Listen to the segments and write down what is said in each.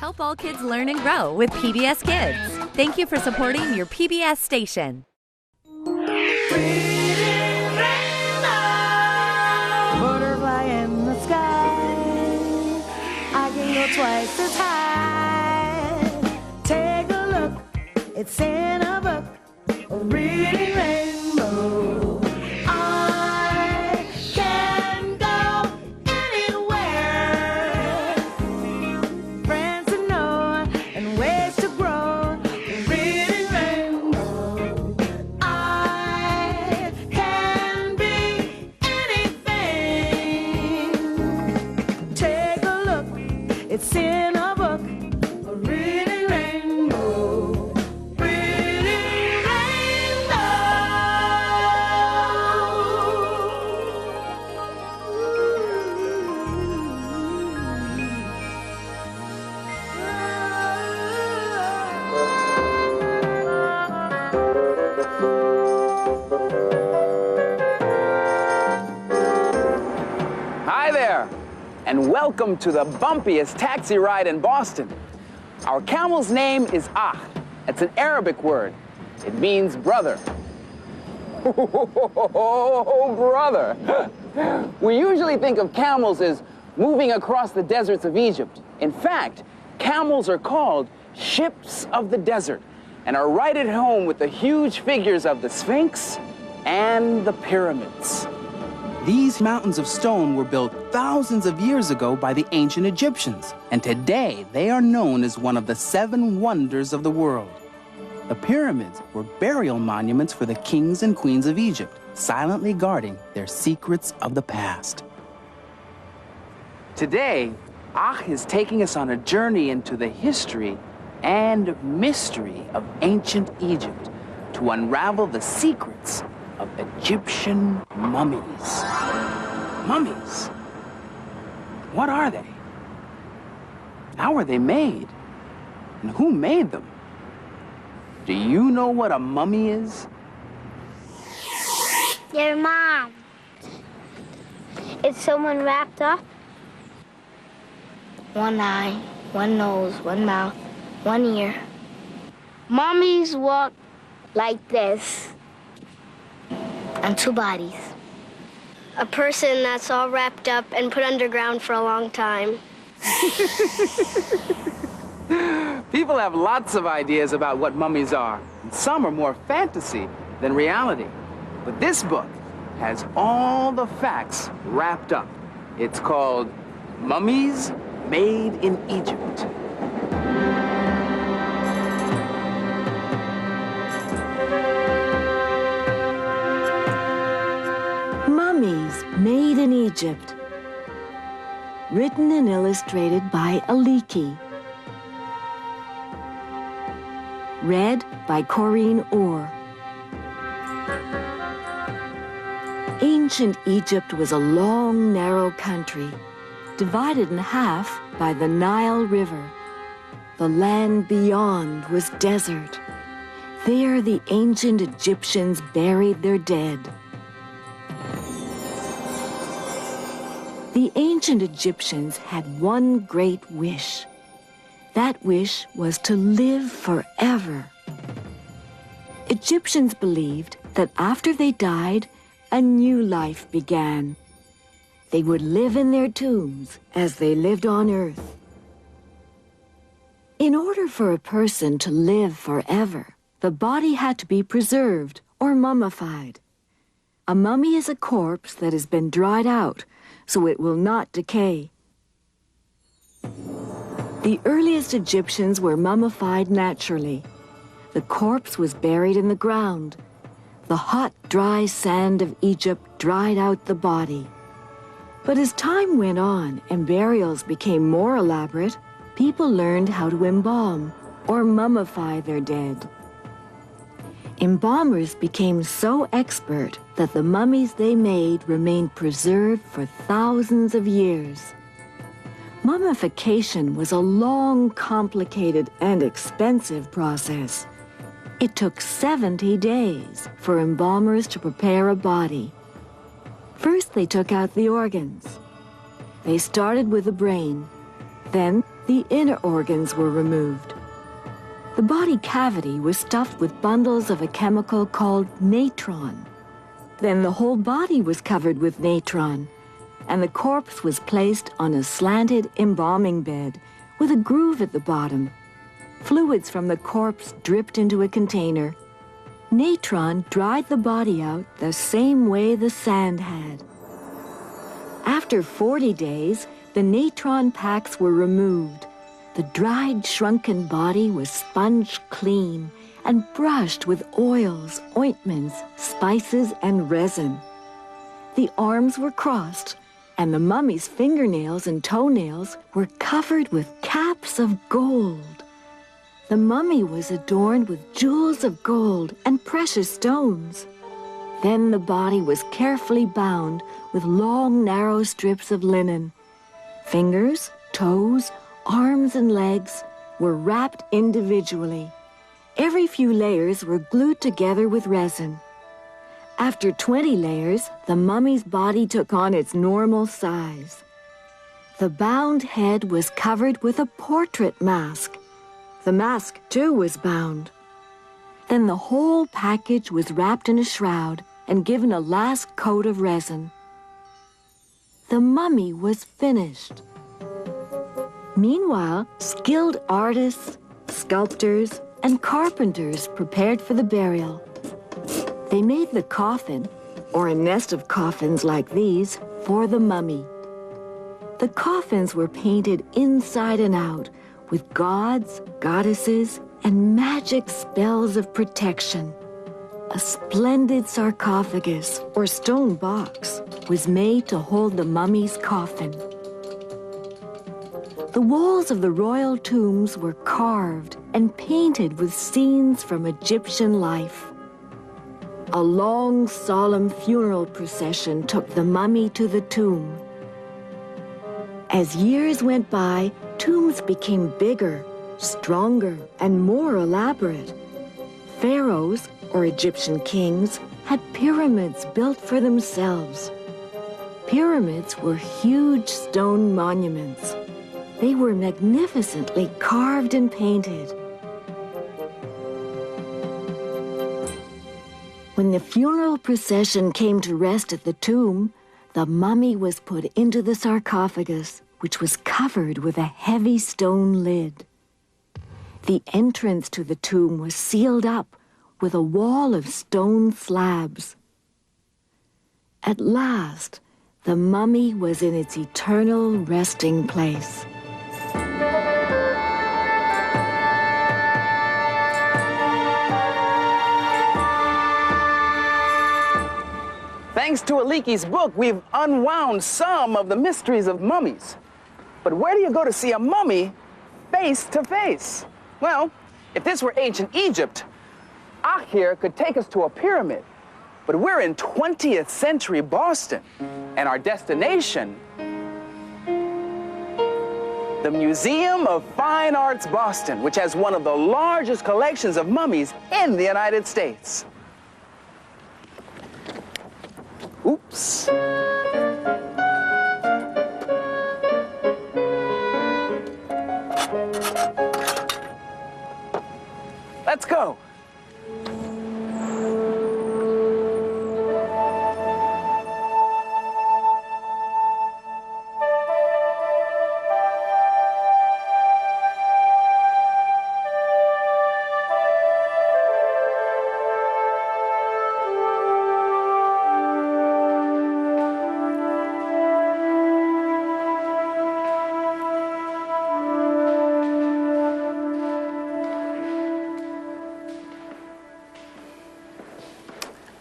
Help all kids learn and grow with PBS Kids. Thank you for supporting your PBS station. Butterfly in the sky, I can go twice as high. Take a look, it's in a book, a reading rainbow. I can go anywhere. Friends to know and ways to grow, a reading rainbow. I can be anything. Take a look, it's in a book, a reading rainbow. Reading Hi there, and welcome to the bumpiest taxi ride in Boston. Our camel's name is 𝗥. It's an Arabic word. It means brother. Oh, brother. We usually think of camels as moving across the deserts of Egypt. In fact, camels are called ships of the desert and are right at home with the huge figures of the Sphinx and the pyramids. These mountains of stone were built thousands of years ago by the ancient Egyptians, and today they are known as one of the 7 wonders of the world. The pyramids were burial monuments for the kings and queens of Egypt, silently guarding their secrets of the past. Today, 𝗥 is taking us on a journey into the history and mystery of ancient Egypt to unravel the secrets of Egyptian mummies. Mummies? What are they? How are they made? And who made them? Do you know what a mummy is? Your mom. Is someone wrapped up? One eye, one nose, one mouth, one ear. Mummies walk like this. And 2 bodies. A person that's all wrapped up and put underground for a long time. People have lots of ideas about what mummies are. And some are more fantasy than reality. But this book has all the facts wrapped up. It's called Mummies Made in Egypt. Mummies Made in Egypt. Written and illustrated by 𝗟𝗏𝗀𝗃. Read by Corinne Orr. Ancient Egypt was a long, narrow country, divided in half by the Nile River. The land beyond was desert. There the ancient Egyptians buried their dead. The ancient Egyptians had one great wish. That wish was to live forever. Egyptians believed that after they died, a new life began. They would live in their tombs as they lived on earth. In order for a person to live forever, the body had to be preserved or mummified. A mummy is a corpse that has been dried out, so it will not decay. The earliest Egyptians were mummified naturally. The corpse was buried in the ground. The hot, dry sand of Egypt dried out the body. But as time went on and burials became more elaborate, people learned how to embalm or mummify their dead. Embalmers became so expert that the mummies they made remained preserved for thousands of years. Mummification was a long, complicated, and expensive process. It took 70 days for embalmers to prepare a body. First, they took out the organs. They started with the brain. Then, the inner organs were removed. The body cavity was stuffed with bundles of a chemical called natron. Then the whole body was covered with natron, and the corpse was placed on a slanted embalming bed with a groove at the bottom. Fluids from the corpse dripped into a container. Natron dried the body out the same way the sand had. After 40 days, the natron packs were removed. The dried, shrunken body was sponged clean and brushed with oils, ointments, spices, and resin. The arms were crossed, and the mummy's fingernails and toenails were covered with caps of gold. The mummy was adorned with jewels of gold and precious stones. Then the body was carefully bound with long, narrow strips of linen. Fingers, toes, arms, and legs were wrapped individually. Every few layers were glued together with resin. After 20 layers, the mummy's body took on its normal size. The bound head was covered with a portrait mask. The mask, too, was bound. Then the whole package was wrapped in a shroud and given a last coat of resin. The mummy was finished. Meanwhile, skilled artists, sculptors, and carpenters prepared for the burial. They made the coffin, or a nest of coffins like these, for the mummy. The coffins were painted inside and out with gods, goddesses, and magic spells of protection. A splendid sarcophagus, or stone box, was made to hold the mummy's coffin. The walls of the royal tombs were carved and painted with scenes from Egyptian life. A long, solemn funeral procession took the mummy to the tomb. As years went by, tombs became bigger, stronger, and more elaborate. Pharaohs, or Egyptian kings, had pyramids built for themselves. Pyramids were huge stone monuments. They were magnificently carved and painted. When the funeral procession came to rest at the tomb, the mummy was put into the sarcophagus, which was covered with a heavy stone lid. The entrance to the tomb was sealed up with a wall of stone slabs. At last, the mummy was in its eternal resting place. Thanks to 𝗟𝗟𝗃𝗃's book, we've unwound some of the mysteries of mummies. But where do you go to see a mummy face to face? Well, if this were ancient Egypt, 𝗥𝗲𝗀 could take us to a pyramid. But we're in 20th century Boston, and our destination, the Museum of Fine Arts Boston, which has one of the largest collections of mummies in the United States. Oops. Let's go.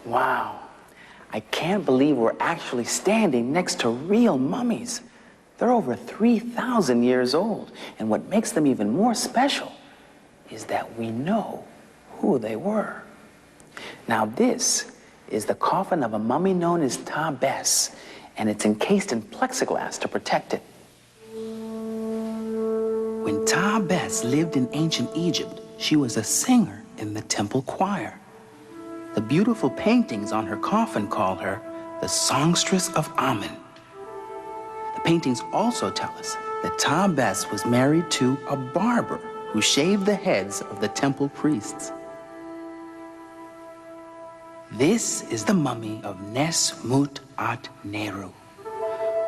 Wow, I can't believe we're actually standing next to real mummies. They're over 3,000 years old, and what makes them even more special is that we know who they were. Now this is the coffin of a mummy known as 𝗕𝗏𝗱, and it's encased in plexiglass to protect it. When 𝗕𝗏𝗱 lived in ancient Egypt, she was a singer in the temple choir. The beautiful paintings on her coffin call her the songstress of Amen. The paintings also tell us that 𝗕𝗂𝗱𝗃 was married to a barber who shaved the heads of the temple priests. This is the mummy of 𝗟𝗏𝗡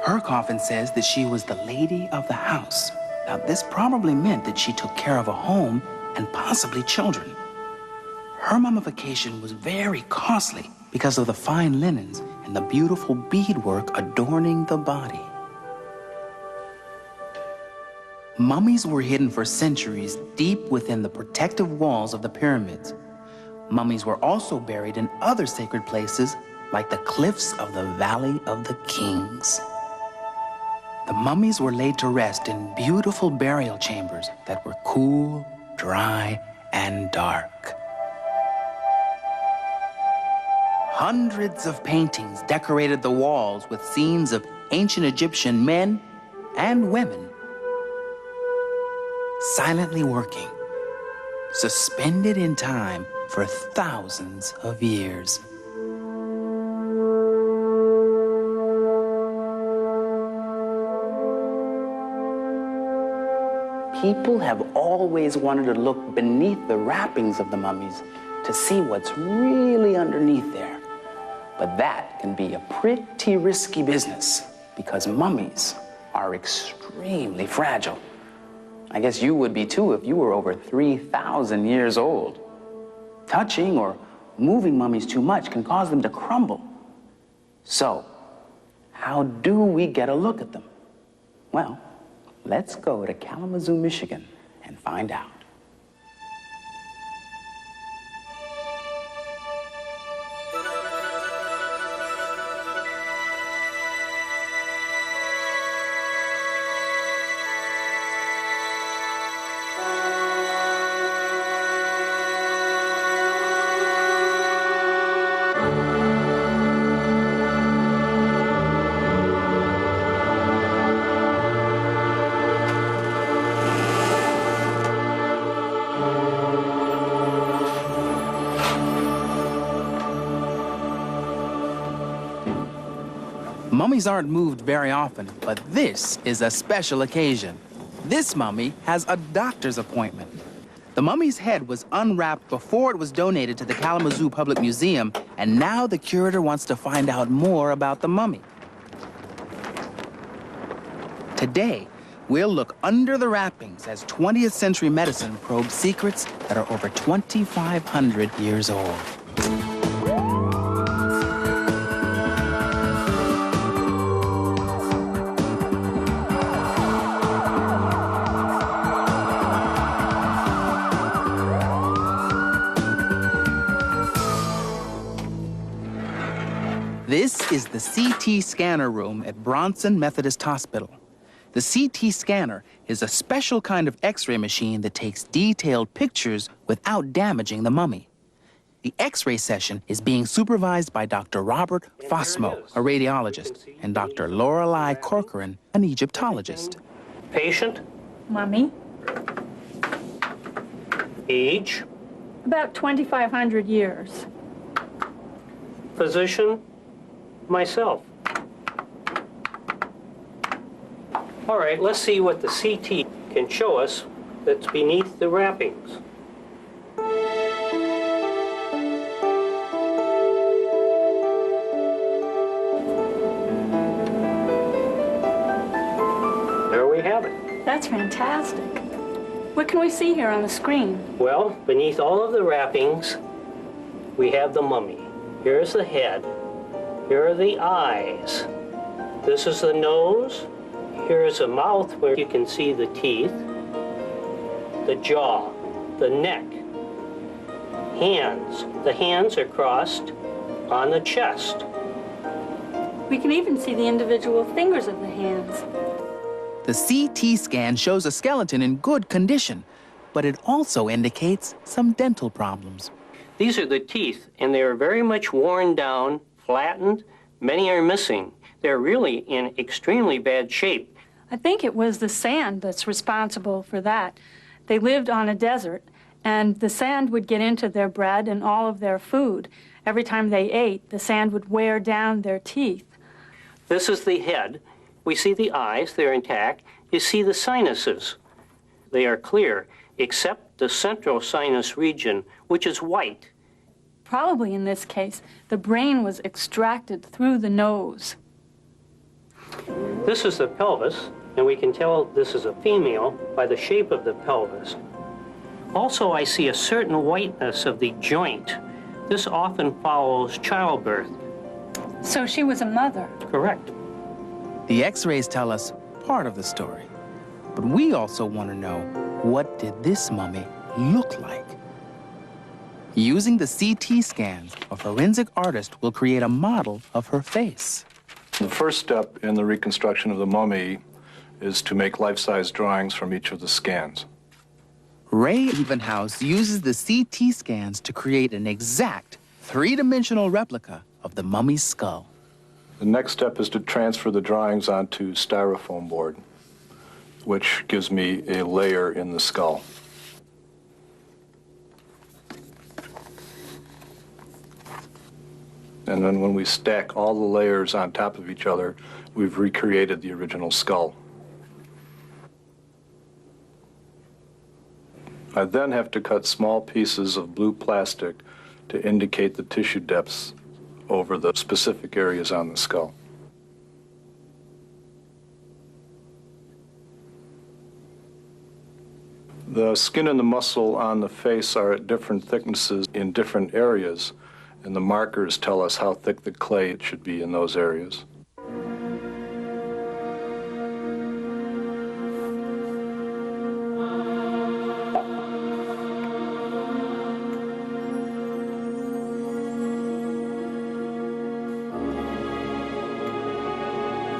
Her coffin says that she was the lady of the house. Now, this probably meant that she took care of a home and possibly children. Her mummification was very costly because of the fine linens and the beautiful beadwork adorning the body. Mummies were hidden for centuries deep within the protective walls of the pyramids. Mummies were also buried in other sacred places like the cliffs of the Valley of the Kings. The mummies were laid to rest in beautiful burial chambers that were cool, dry, and dark. Hundreds of paintings decorated the walls with scenes of ancient Egyptian men and women silently working, suspended in time for thousands of years. People have always wanted to look beneath the wrappings of the mummies to see what's really underneath there. But that can be a pretty risky business because mummies are extremely fragile. I guess you would be too if you were over 3,000 years old. Touching or moving mummies too much can cause them to crumble. So, how do we get a look at them? Well, let's go to Kalamazoo, Michigan, and find out. Mummies aren't moved very often, but this is a special occasion. This mummy has a doctor's appointment. The mummy's head was unwrapped before it was donated to the Kalamazoo Public Museum, and now the curator wants to find out more about the mummy. Today, we'll look under the wrappings as 20th century medicine probes secrets that are over 2,500 years old. This is the CT scanner room at Bronson Methodist Hospital. The CT scanner is a special kind of X-ray machine that takes detailed pictures without damaging the mummy. The X-ray session is being supervised by Dr. Robert Fosmo, a radiologist, and Dr. Lorelei Corcoran, an Egyptologist. Patient? Mummy? Age? About 2,500 years. Physician? Myself. All right, let's see what the CT can show us that's beneath the wrappings. There we have it. That's fantastic. What can we see here on the screen? Well, beneath all of the wrappings, we have the mummy. Here's the head. Here are the eyes. This is the nose. Here is a mouth where you can see the teeth, the jaw, the neck, hands. The hands are crossed on the chest. We can even see the individual fingers of the hands. The CT scan shows a skeleton in good condition, but it also indicates some dental problems. These are the teeth, and they are very much worn down, flattened. Many are missing. They're really in extremely bad shape. I think it was the sand that's responsible for that. They lived on a desert, and the sand would get into their bread and all of their food. Every time they ate, the sand would wear down their teeth. This is the head. We see the eyes, they're intact. You see the sinuses. They are clear, except the central sinus region, which is white. Probably in this case, the brain was extracted through the nose. This is the pelvis, and we can tell this is a female by the shape of the pelvis. Also, I see a certain whiteness of the joint. This often follows childbirth. So she was a mother. Correct. The X-rays tell us part of the story, but we also want to know, what did this mummy look like? Using the CT scans, a forensic artist will create a model of her face. The first step in the reconstruction of the mummy is to make life-size drawings from each of the scans. Ray Evenhouse uses the CT scans to create an exact three-dimensional replica of the mummy's skull. The next step is to transfer the drawings onto styrofoam board, which gives me a layer in the skull. And then when we stack all the layers on top of each other, we've recreated the original skull. I then have to cut small pieces of blue plastic to indicate the tissue depths over the specific areas on the skull. The skin and the muscle on the face are at different thicknesses in different areas, and the markers tell us how thick the clay it should be in those areas.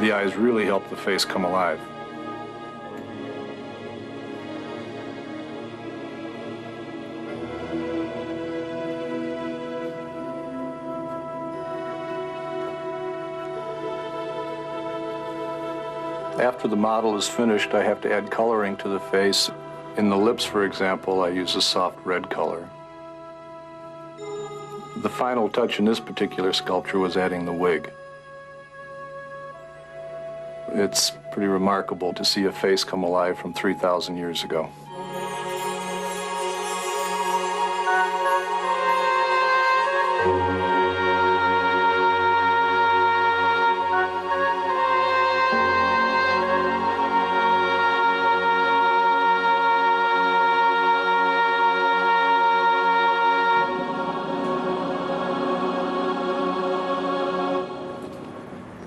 The eyes really help the face come alive. After the model is finished, I have to add coloring to the face. In the lips, for example, I use a soft red color. The final touch in this particular sculpture was adding the wig. It's pretty remarkable to see a face come alive from 3,000 years ago.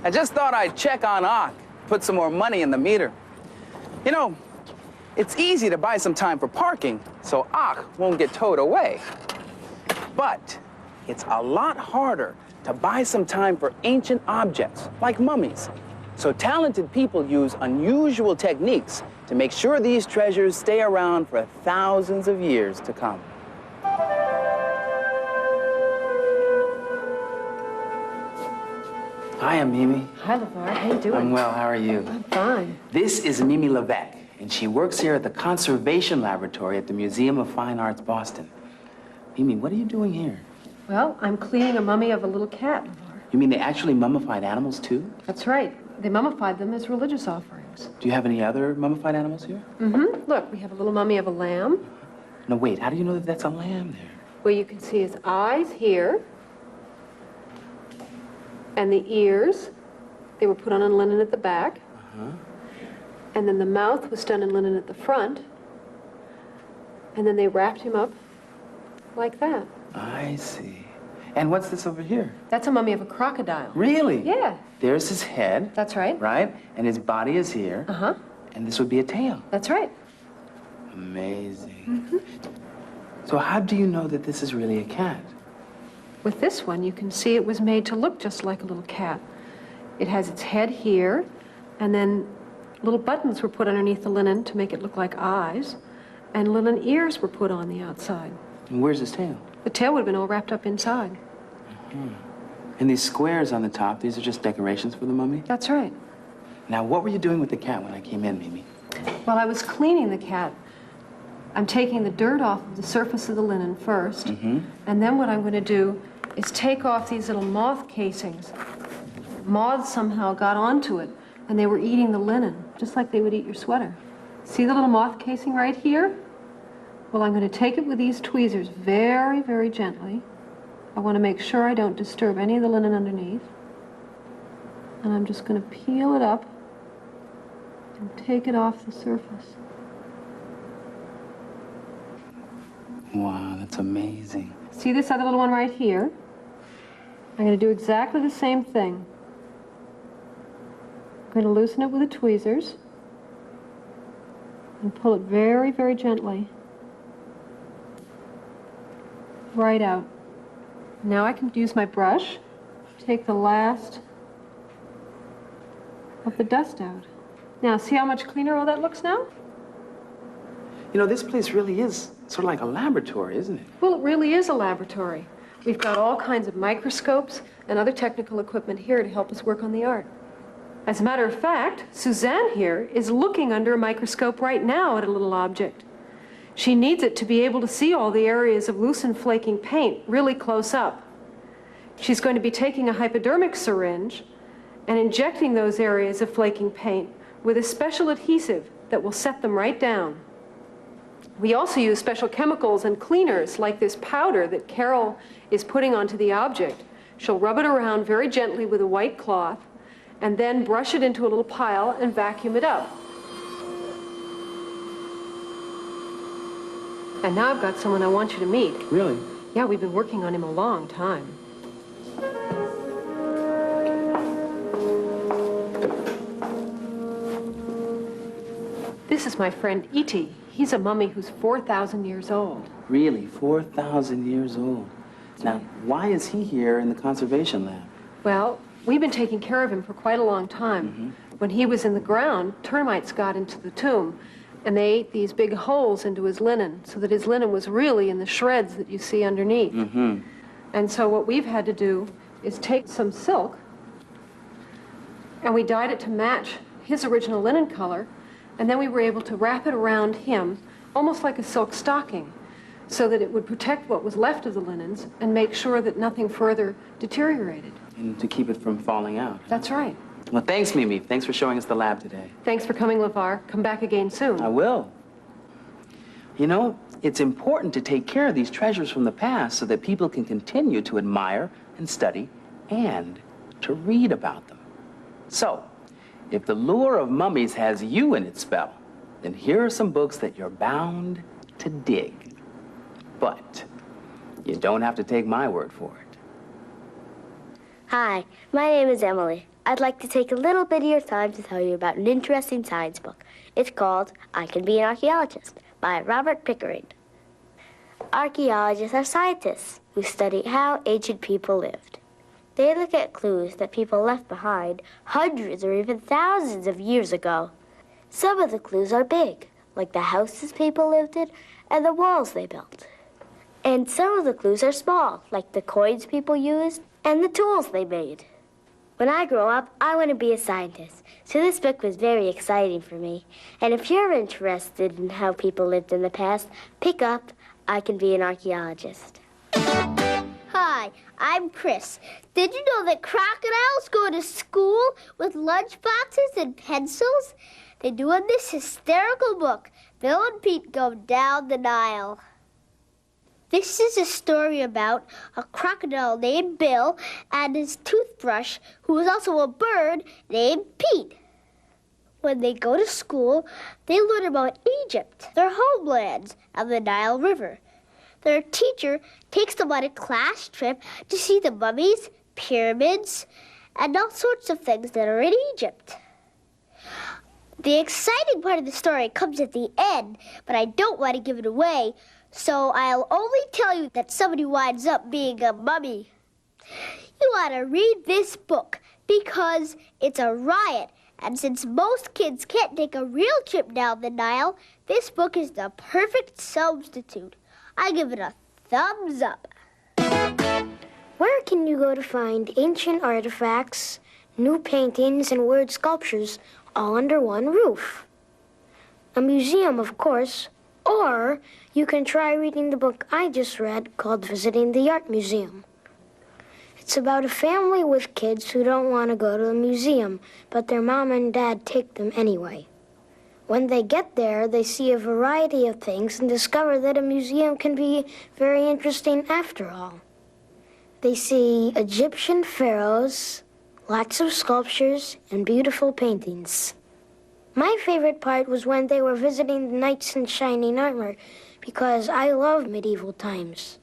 I just thought I'd check on 𝗥, put some more money in the meter. You know, it's easy to buy some time for parking, so 𝗥 won't get towed away. But it's a lot harder to buy some time for ancient objects, like mummies. So talented people use unusual techniques to make sure these treasures stay around for thousands of years to come. Hi, I'm Mimi. Hi, LeVar. How you doing? I'm well. How are you? I'm fine. This is Mimi Levesque, and she works here at the Conservation Laboratory at the Museum of Fine Arts, Boston. Mimi, what are you doing here? Well, I'm cleaning a mummy of a little cat, LeVar. You mean they actually mummified animals, too? That's right. They mummified them as religious offerings. Do you have any other mummified animals here? Mm-hmm. Look, we have a little mummy of a lamb. No, wait. How do you know that that's a lamb there? Well, you can see his eyes here. And the ears, they were put on in linen at the back. Uh-huh. And then the mouth was done in linen at the front. And then they wrapped him up like that. I see. And what's this over here? That's a mummy of a crocodile. Really? Yeah. There's his head. That's right. Right? And his body is here. Uh-huh. And this would be a tail. That's right. Amazing. Mm-hmm. So how do you know that this is really a cat? With this one, you can see it was made to look just like a little cat. It has its head here, and then little buttons were put underneath the linen to make it look like eyes, and linen ears were put on the outside. And where's his tail? The tail would have been all wrapped up inside. Mm-hmm. And these squares on the top, these are just decorations for the mummy? That's right. Now, what were you doing with the cat when I came in, Mimi? While I was cleaning the cat, I'm taking the dirt off of the surface of the linen first, and then what I'm going to do is take off these little moth casings. Moths somehow got onto it, and they were eating the linen. up, just like they would eat your sweater. See the little moth casing right here? Well, I'm going to take it with these tweezers very, very gently. I want to make sure I don't disturb any of the linen underneath. And I'm just going to peel it up and take it off the surface. Wow, that's amazing. See this other little one right here? I'm going to do exactly the same thing. I'm going to loosen it with the tweezers and pull it very, very gently right out. Now I can use my brush, take the last of the dust out. Now, see how much cleaner all that looks now? You know, this place really is sort of like a laboratory, isn't it? Well, it really is a laboratory. We've got all kinds of microscopes and other technical equipment here to help us work on the art. As a matter of fact, Suzanne here is looking under a microscope right now at a little object. She needs it to be able to see all the areas of loose and flaking paint really close up. She's going to be taking a hypodermic syringe and injecting those areas of flaking paint with a special adhesive that will set them right down. We also use special chemicals and cleaners like this powder that Carol is putting onto the object. She'll rub it around very gently with a white cloth and then brush it into a little pile and vacuum it up. And now I've got someone I want you to meet. Really? Yeah, we've been working on him a long time. This is my friend 𝗟𝗏. He's a mummy who's 4,000 years old. Really? 4,000 years old? Now, why is he here in the conservation lab? Well, we've been taking care of him for quite a long time. When he was in the ground, termites got into the tomb, and they ate these big holes into his linen, so that his linen was really in the shreds that you see underneath. And so what we've had to do is take some silk, and we dyed it to match his original linen color, and then we were able to wrap it around him, almost like a silk stocking, so that it would protect what was left of the linens and make sure that nothing further deteriorated. And to keep it from falling out. That's right. Well, thanks, Mimi. Thanks for showing us the lab today. Thanks for coming, 𝗟𝗏. Come back again soon. I will. You know, it's important to take care of these treasures from the past so that people can continue to admire and study and to read about them. So, if the lure of mummies has you in its spell, then here are some books that you're bound to dig. But you don't have to take my word for it. Hi, my name is Emily. I'd like to take a little bit of your time to tell you about an interesting science book. It's called I Can Be an Archaeologist by Robert Pickering. Archaeologists are scientists who study how ancient people lived. They look at clues that people left behind hundreds or even thousands of years ago. Some of the clues are big, like the houses people lived in and the walls they built. And some of the clues are small, like the coins people used and the tools they made. When I grow up, I want to be a scientist, so this book was very exciting for me. And if you're interested in how people lived in the past, pick up I Can Be an Archaeologist. Hi, I'm Chris. Did you know that crocodiles go to school with lunchboxes and pencils? They do in this hysterical book, Bill and Pete Go Down the Nile. This is a story about a crocodile named Bill and his toothbrush, who was also a bird named Pete. When they go to school, they learn about Egypt, their homelands, and the Nile River. Their teacher takes them on a class trip to see the mummies, pyramids, and all sorts of things that are in Egypt. The exciting part of the story comes at the end, but I don't want to give it away, so I'll only tell you that somebody winds up being a mummy. You ought to read this book because it's a riot, and since most kids can't take a real trip down the Nile, this book is the perfect substitute. I give it a thumbs up. Where can you go to find ancient artifacts, new paintings, and word sculptures all under one roof? A museum, of course, or you can try reading the book I just read called Visiting the Art Museum. It's about a family with kids who don't want to go to the museum, but their mom and dad take them anyway. When they get there, they see a variety of things and discover that a museum can be very interesting after all. They see Egyptian pharaohs, lots of sculptures, and beautiful paintings. My favorite part was when they were visiting the knights in shining armor, because I love medieval times.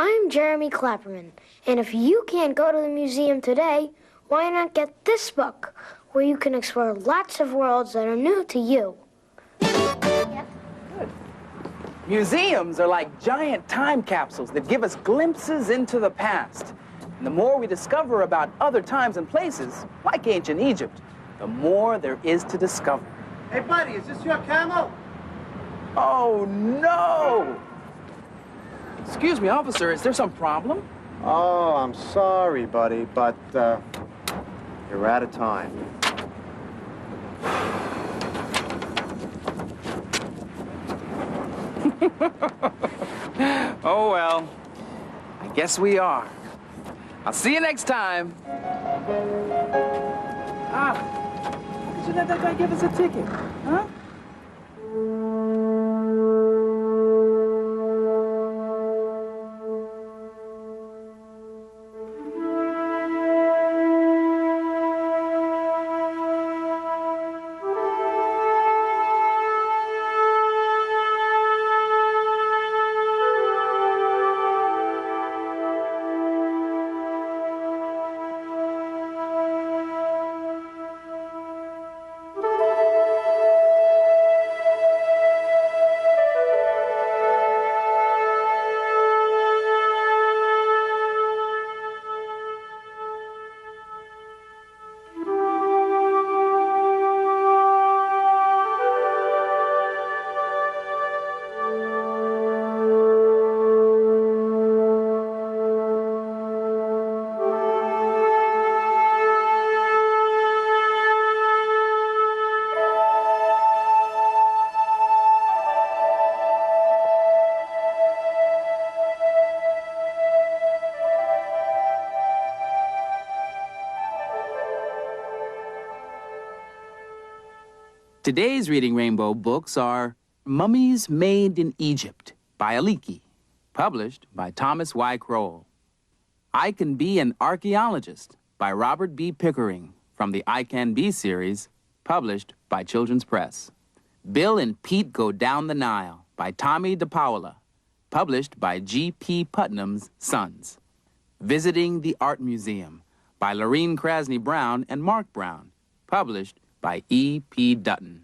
I'm Jeremy Clapperman, and if you can't go to the museum today, why not get this book, where you can explore lots of worlds that are new to you. Museums are like giant time capsules that give us glimpses into the past. And the more we discover about other times and places, like ancient Egypt, the more there is to discover. Hey, buddy, is this your camel? Oh, no! Excuse me, officer, is there some problem? Oh, I'm sorry, buddy, but you're out of time. Oh, well, I guess we are. I'll see you next time. Did you let that guy give us a ticket, huh? Today's Reading Rainbow books are Mummies Made in Egypt by 𝗟𝗏𝗀𝗃, published by Thomas Y. Crowell. I Can Be an Archaeologist by Robert B. Pickering from the I Can Be series, published by Children's Press. Bill and Pete Go Down the Nile by Tommy 𝗔𝗂𝗆𝗆, published by G.P. Putnam's Sons. Visiting the Art Museum by Lorene Krasny Brown and Mark Brown, published by E.P. Dutton.